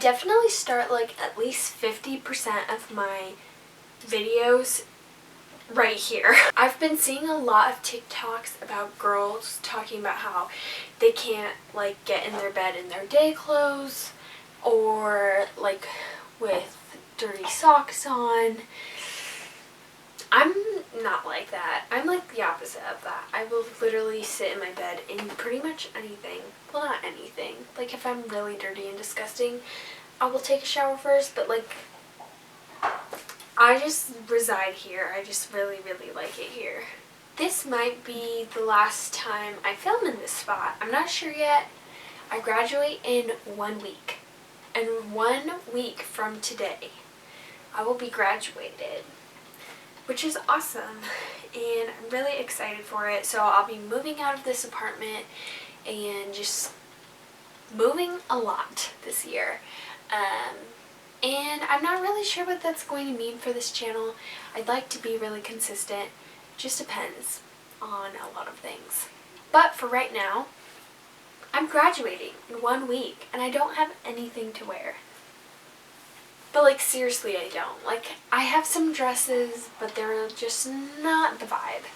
definitely start like at least 50% of my videos right here. I've been seeing a lot of TikToks about girls talking about how they can't like get in their bed in their day clothes, or like with dirty socks on. I'm not like that. I'm like the opposite of that. I will literally sit in my bed in pretty much anything. Well, not anything. Like if I'm really dirty and disgusting, I will take a shower first, but like I just reside here. I just really, really like it here. This might be the last time I film in this spot. I'm not sure yet. I graduate in 1 week. And 1 week from today, I will be graduated, which is awesome. And I'm really excited for it. So I'll be moving out of this apartment and just moving a lot this year. And I'm not really sure what that's going to mean for this channel. I'd like to be really consistent. Just depends on a lot of things. But for right now, I'm graduating in 1 week and I don't have anything to wear. But like seriously, I don't. Like I have some dresses, but they're just not the vibe.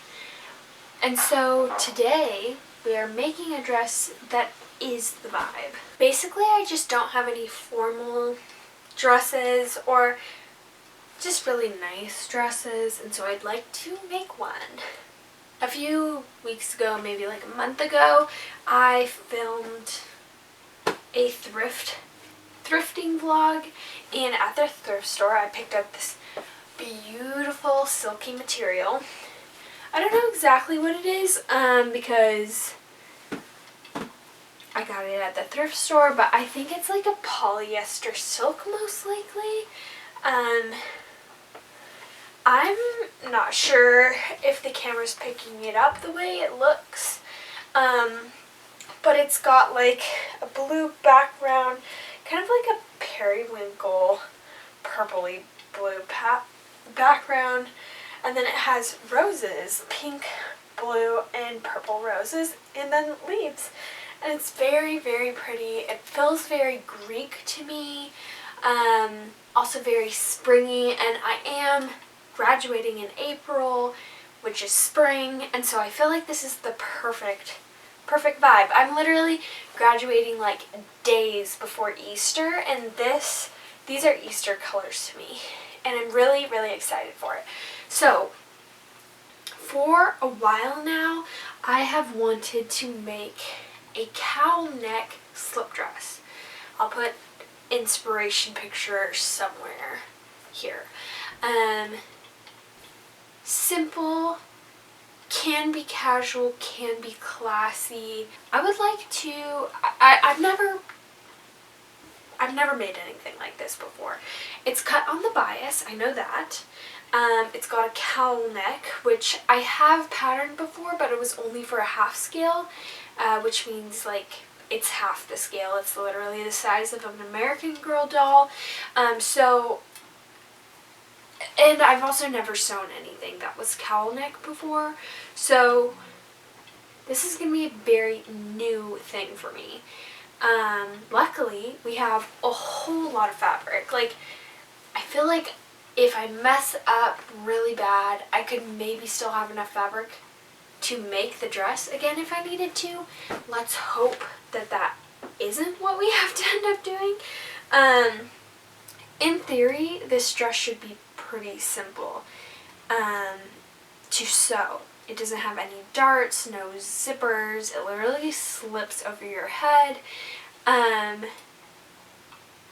And so today we are making a dress that is the vibe. Basically, I just don't have any formal dresses or just really nice dresses, and so I'd like to make one. A few weeks ago, maybe like a month ago, I filmed a thrifting vlog, and at the thrift store I picked up this beautiful silky material. I don't know exactly what it is because I got it at the thrift store, but I think it's like a polyester silk most likely. I'm not sure if the camera's picking it up the way it looks, but it's got like a blue background, kind of like a periwinkle purpley blue background, and then it has roses, pink, blue, and purple roses, and then leaves. And it's very, very pretty. It feels very Greek to me, also very springy, and I am graduating in April, which is spring, and so I feel like this is the perfect vibe. I'm literally graduating like days before Easter, and these are Easter colors to me, and I'm really, really excited for it. So for a while now, I have wanted to make a cowl neck slip dress. I'll put inspiration picture somewhere here. Simple, can be casual, can be classy. I would like to, I've never made anything like this before. It's cut on the bias, I know that. It's got a cowl neck, which I have patterned before, but it was only for a half scale, which means like it's half the scale. It's literally the size of an American Girl doll. And I've also never sewn anything that was cowl neck before, so this is going to be a very new thing for me. Luckily, we have a whole lot of fabric. Like, I feel like if I mess up really bad, I could maybe still have enough fabric to make the dress again if I needed to. Let's hope that that isn't what we have to end up doing. In theory, this dress should be pretty simple to sew. It doesn't have any darts, no zippers. It literally slips over your head.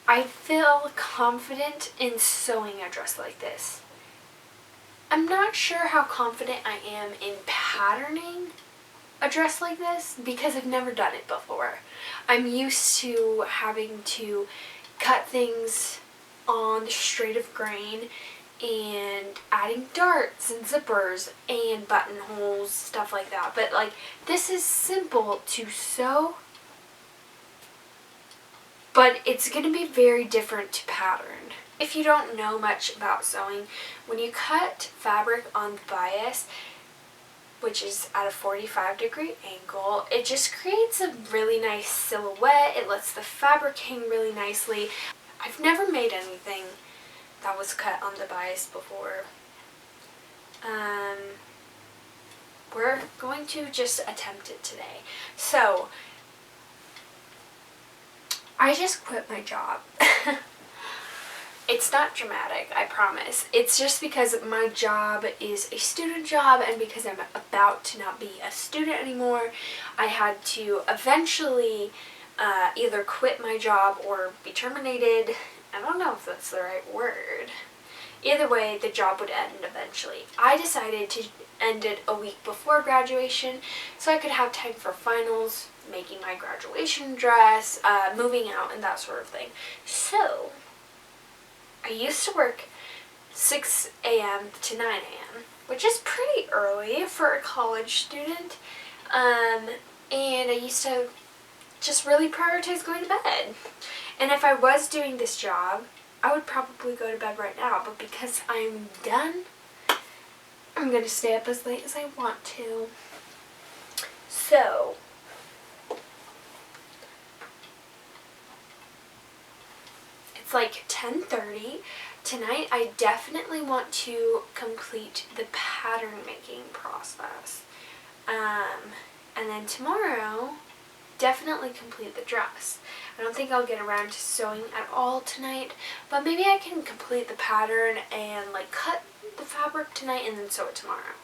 I feel confident in sewing a dress like this. I'm not sure how confident I am in patterning a dress like this because I've never done it before. I'm used to having to cut things on the straight of grain and adding darts and zippers and buttonholes, stuff like that. But like, this is simple to sew, but it's going to be very different to pattern. If you don't know much about sewing, when you cut fabric on the bias, which is at a 45-degree angle, it just creates a really nice silhouette. It lets the fabric hang really nicely. I've never made anything that was cut on the bias before. We're going to just attempt it today. So, I just quit my job. It's not dramatic, I promise. It's just because my job is a student job, and because I'm about to not be a student anymore, I had to eventually either quit my job or be terminated. I don't know if that's the right word. Either way, the job would end eventually. I decided to end it a week before graduation so I could have time for finals, making my graduation dress, moving out, and that sort of thing. So, I used to work 6 a.m. to 9 a.m., which is pretty early for a college student, and I used to just really prioritize going to bed. And if I was doing this job, I would probably go to bed right now, but because I'm done, I'm going to stay up as late as I want to. So, it's like 10:30. Tonight, I definitely want to complete the pattern making process. And then tomorrow, definitely complete the dress. I don't think I'll get around to sewing at all tonight, but maybe I can complete the pattern and like cut the fabric tonight and then sew it tomorrow.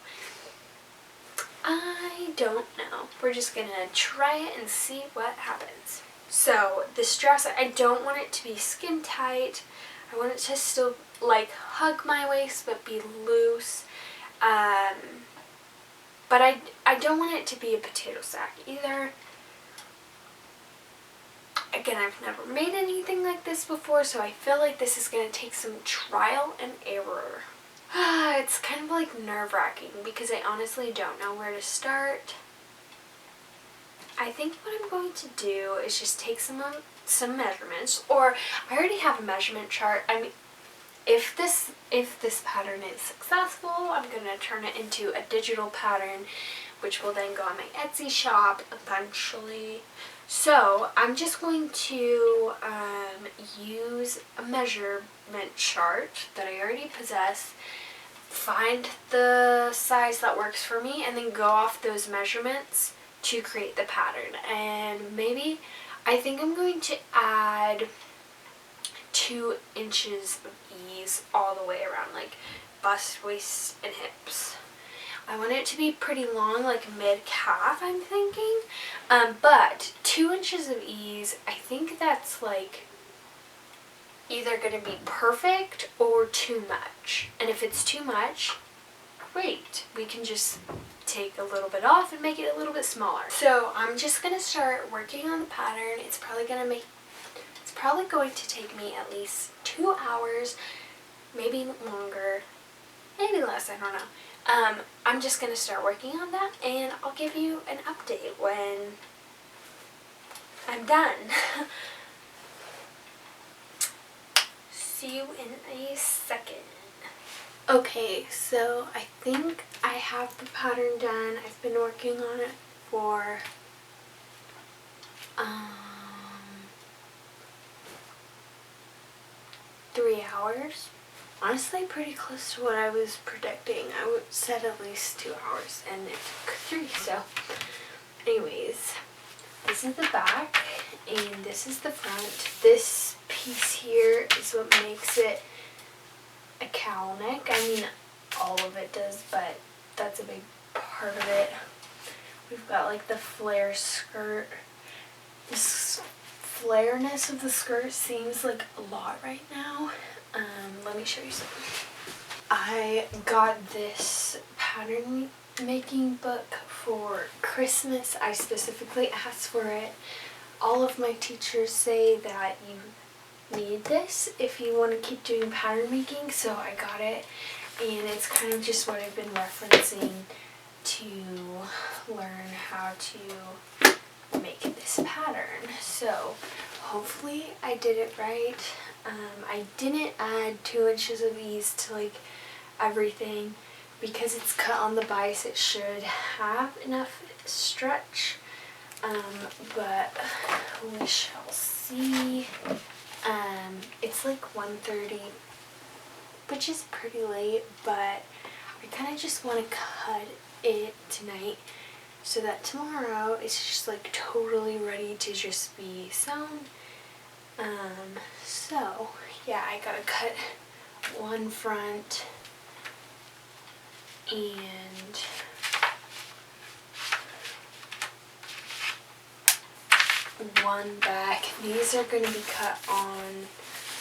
I don't know. We're just gonna try it and see what happens. So this dress, I don't want it to be skin tight. I want it to still like hug my waist but be loose. But I don't want it to be a potato sack either. Again, I've never made anything like this before, so I feel like this is going to take some trial and error. It's kind of like nerve-wracking because I honestly don't know where to start. I think what I'm going to do is just take some measurements, or I already have a measurement chart. I mean, if this pattern is successful, I'm going to turn it into a digital pattern, which will then go on my Etsy shop eventually. So I'm just going to use a measurement chart that I already possess, find the size that works for me, and then go off those measurements to create the pattern. And maybe, I think I'm going to add 2 inches of ease all the way around, like bust, waist, and hips. I want it to be pretty long, like mid-calf, I'm thinking. But 2 inches of ease, I think that's like either going to be perfect or too much. And if it's too much, great. We can just take a little bit off and make it a little bit smaller. So I'm just going to start working on the pattern. It's probably going to take me at least 2 hours, maybe longer, maybe less, I don't know. I'm just going to start working on that, and I'll give you an update when I'm done. See you in a second. Okay, so I think I have the pattern done. I've been working on it for 3 hours. Honestly, pretty close to what I was predicting. I said at least 2 hours, and it took 3, so anyways, this is the back, and this is the front. This piece here is what makes it a cowl neck. I mean, all of it does, but that's a big part of it. We've got like the flare skirt. This flareness of the skirt seems like a lot right now. Let me show you something. I got this pattern making book for Christmas. I specifically asked for it. All of my teachers say that you need this if you want to keep doing pattern making, so I got it, and it's kind of just what I've been referencing to learn how to make this pattern. So hopefully I did it right. I didn't add 2 inches of ease to like everything because it's cut on the bias. It should have enough stretch, but we shall see. It's It's like 1:30, which is pretty late, but I kind of just want to cut it tonight so that tomorrow it's just like totally ready to just be sewn. So yeah, I gotta cut one front and one back. These are going to be cut on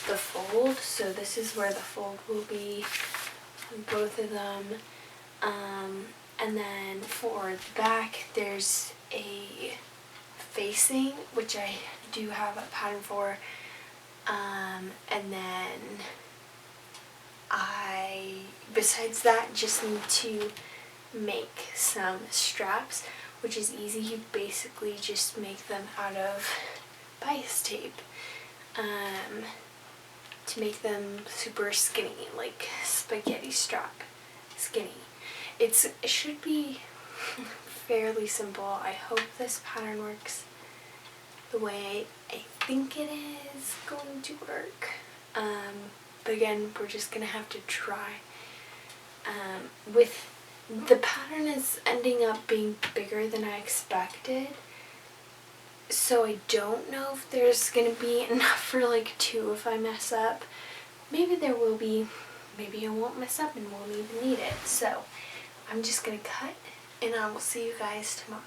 the fold, so this is where the fold will be on both of them. And then for the back, there's a facing, which I do have a pattern for. And then besides that, just need to make some straps, which is easy. You basically just make them out of bias tape to make them super skinny, like spaghetti strap skinny. It should be fairly simple. I hope this pattern works the way I think it is going to work. But again, we're just gonna have to try. With the pattern is ending up being bigger than I expected, so I don't know if there's gonna be enough for like 2 if I mess up. Maybe there will be, maybe I won't mess up and won't even need it. So I'm just gonna cut and I will see you guys tomorrow.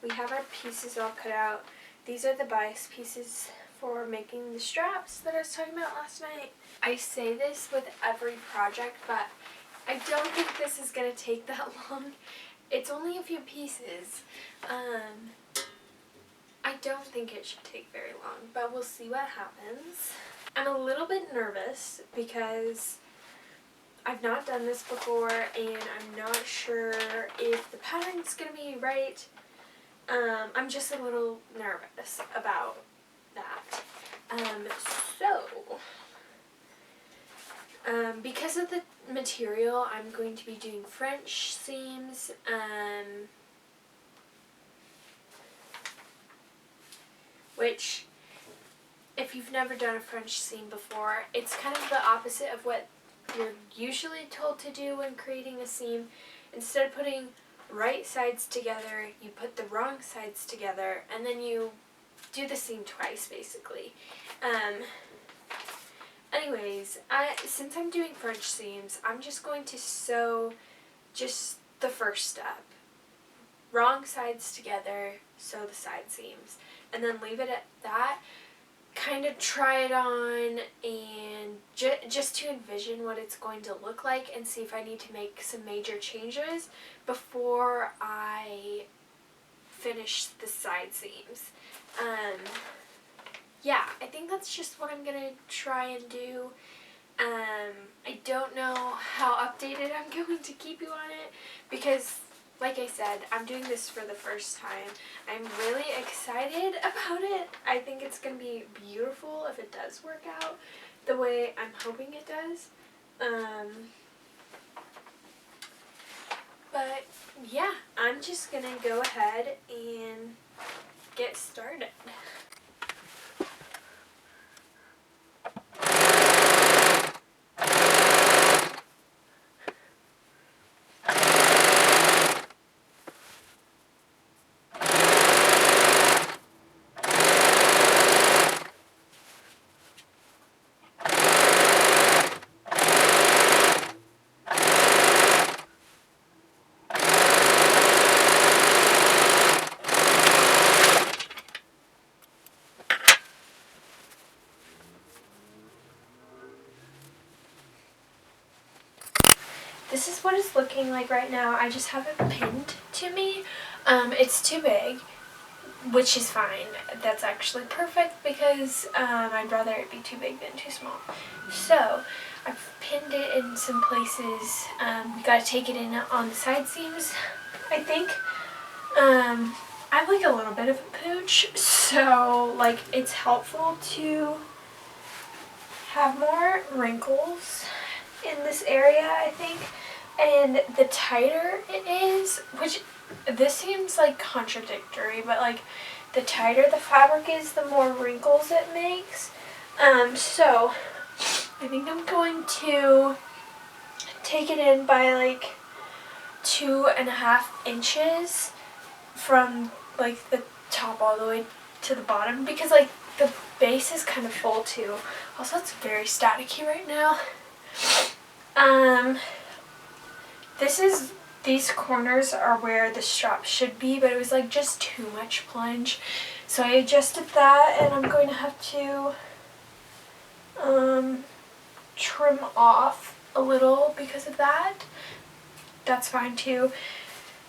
We have our pieces all cut out. These are the bias pieces for making the straps that I was talking about last night. I say this with every project, but I don't think this is going to take that long. It's only a few pieces. I don't think it should take very long, but we'll see what happens. I'm a little bit nervous because I've not done this before and I'm not sure if the pattern's going to be right. I'm just a little nervous about that. Because of the material, I'm going to be doing French seams, which, if you've never done a French seam before, it's kind of the opposite of what you're usually told to do when creating a seam. Instead of putting right sides together, you put the wrong sides together, and then you do the seam twice, basically. Anyways, since I'm doing French seams, I'm just going to sew just the first step. Wrong sides together, sew the side seams, and then leave it at that. Kind of try it on and just to envision what it's going to look like and see if I need to make some major changes before I finish the side seams. Yeah, I think that's just what I'm gonna try and do. I don't know how updated I'm going to keep you on it because, like I said, I'm doing this for the first time. I'm really excited about it. I think it's going to be beautiful if it does work out the way I'm hoping it does. But yeah, I'm just going to go ahead and get started. This is what it's looking like right now. I just have it pinned to me. It's too big, which is fine. That's actually perfect because I'd rather it be too big than too small. So I've pinned it in some places. We gotta take it in on the side seams, I think. I have like a little bit of a pooch, so like it's helpful to have more wrinkles in this area, I think. And the tighter it is, which this seems like contradictory, but like the tighter the fabric is, the more wrinkles it makes. So I think I'm going to take it in by like 2.5 inches from like the top all the way to the bottom, because like the base is kind of full too. Also, it's very staticky right now. These corners are where the strap should be, but it was like just too much plunge. So I adjusted that, and I'm going to have to trim off a little because of that. That's fine too.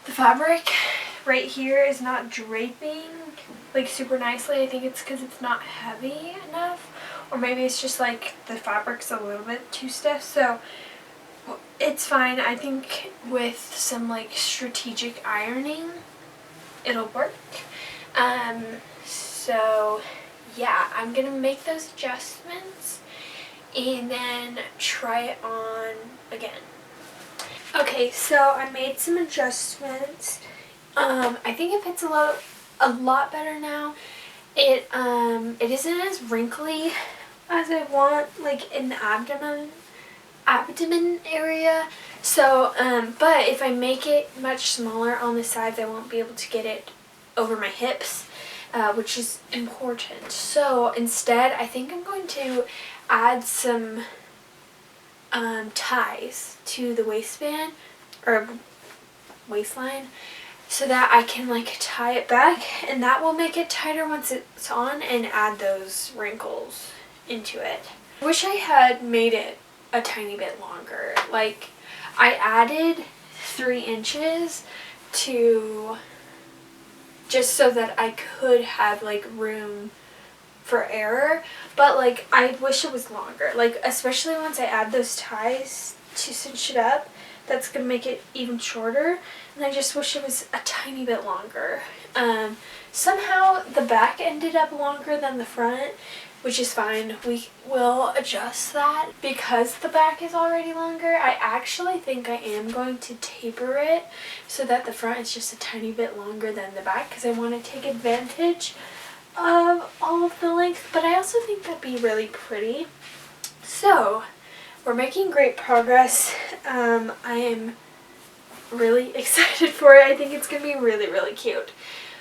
The fabric right here is not draping like super nicely. I think it's because it's not heavy enough, or maybe it's just like the fabric's a little bit too stiff. So it's fine. I think with some like strategic ironing, it'll work. So yeah, I'm gonna make those adjustments and then try it on again. Okay, so I made some adjustments. I think it fits a lot better now. It isn't as wrinkly as I want, like in the abdomen area. So, but if I make it much smaller on the sides, I won't be able to get it over my hips, which is important. So instead, I think I'm going to add some ties to the waistband or waistline so that I can like tie it back, and that will make it tighter once it's on and add those wrinkles into it. I wish I had made it a tiny bit longer. Like I added 3 inches to just so that I could have like room for error, but like I wish it was longer, like especially once I add those ties to cinch it up. That's gonna make it even shorter, and I just wish it was a tiny bit longer. Somehow the back ended up longer than the front, which is fine. We will adjust that. Because the back is already longer, I actually think I am going to taper it so that the front is just a tiny bit longer than the back, because I want to take advantage of all of the length, but I also think that'd be really pretty. So we're making great progress. I am really excited for it. I think it's going to be really, really cute.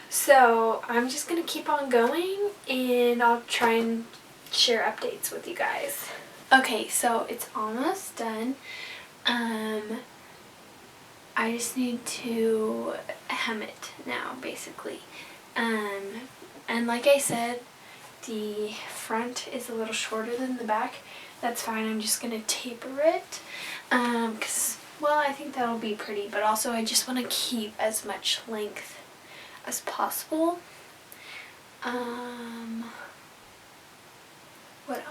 So I'm just going to keep on going, and I'll try and share updates with you guys. Okay, so it's almost done. I just need to hem it now, basically. And like I said, the front is a little shorter than the back. That's fine. I'm just going to taper it. Because, well, I think that'll be pretty. But also I just want to keep as much length as possible. What else?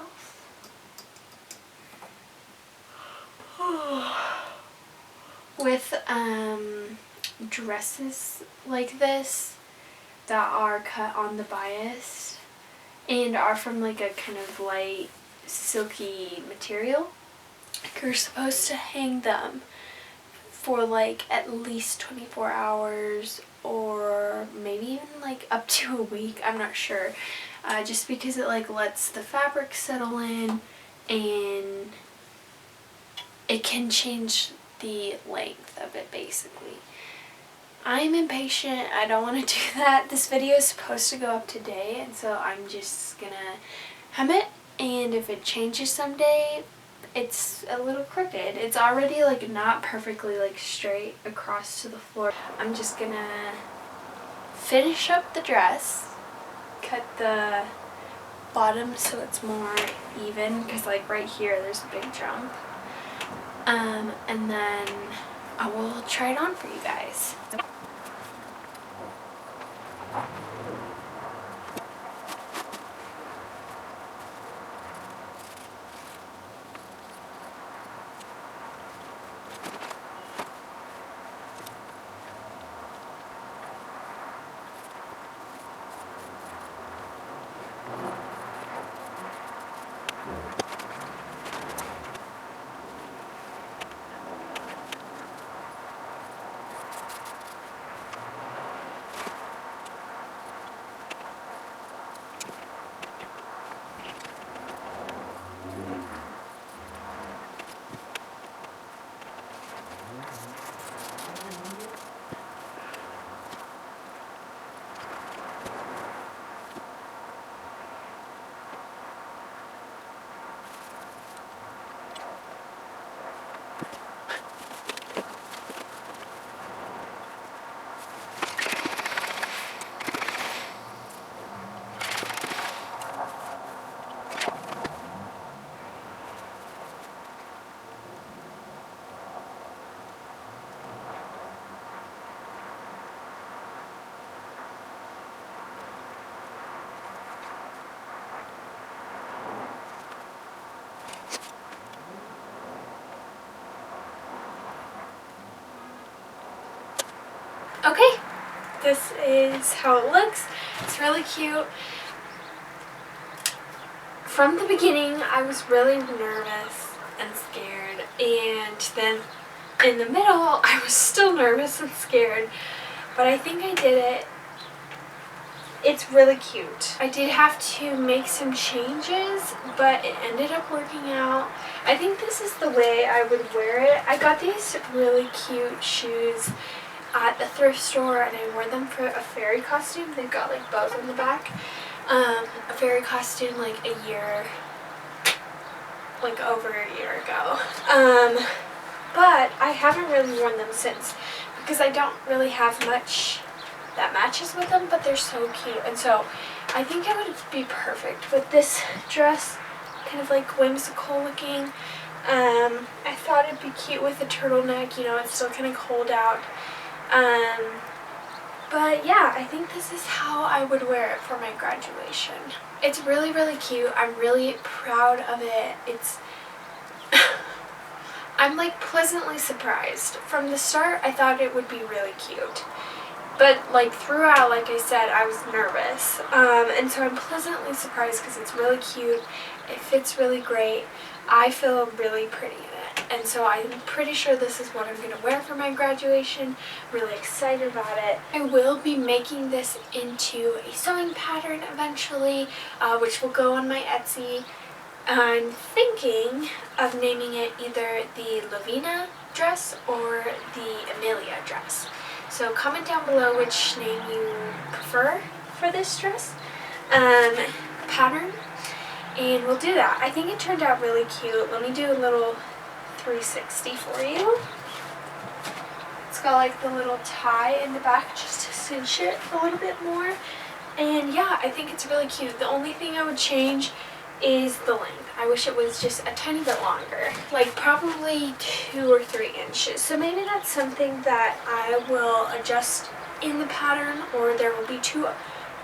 With dresses like this that are cut on the bias and are from like a kind of light silky material, you're supposed to hang them for like at least 24 hours or maybe even like up to a week. I'm not sure, just because it like lets the fabric settle in and it can change the length of it basically. I'm impatient. I don't want to do that. This video is supposed to go up today, and so I'm just gonna hem it, and if it changes someday, it's a little crooked. It's already like not perfectly like straight across to the floor. I'm just gonna finish up the dress, cut the bottom so it's more even, because like right here there's a big jump. And then I will try it on for you guys. Okay, this is how it looks. It's really cute. From the beginning, I was really nervous and scared, and then in the middle, I was still nervous and scared, but I think I did it. It's really cute. I did have to make some changes, but it ended up working out. I think this is the way I would wear it. I got these really cute shoes at the thrift store, and I wore them for a fairy costume. They've got like bows on the back. A fairy costume like over a year ago. But I haven't really worn them since because I don't really have much that matches with them, but they're so cute, and so I think it would be perfect with this dress, kind of like whimsical looking. I thought it'd be cute with a turtleneck, you know, it's still kind of cold out. But yeah, I think this is how I would wear it for my graduation. It's really, really cute. I'm really proud of it. I'm like pleasantly surprised. From the start, I thought it would be really cute. But like throughout, like I said, I was nervous. And so I'm pleasantly surprised because it's really cute. It fits really great. I feel really pretty in it. And so I'm pretty sure this is what I'm going to wear for my graduation. Really excited about it. I will be making this into a sewing pattern eventually, which will go on my Etsy. I'm thinking of naming it either the Lavina dress or the Amelia dress. So comment down below which name you prefer for this dress pattern, and we'll do that. I think it turned out really cute. Let me do a little 360 for you. It's got like the little tie in the back just to cinch it a little bit more. And yeah, I think it's really cute. The only thing I would change is the length. I wish it was just a tiny bit longer, like probably 2 or 3 inches. So maybe that's something that I will adjust in the pattern, or there will be 2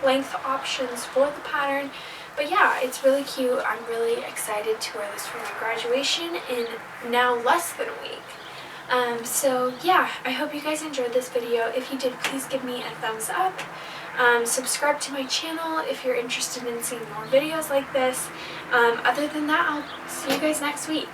length options for the pattern. But yeah, it's really cute. I'm really excited to wear this for my graduation in now less than a week. So yeah, I hope you guys enjoyed this video. If you did, please give me a thumbs up. Subscribe to my channel if you're interested in seeing more videos like this. Other than that, I'll see you guys next week.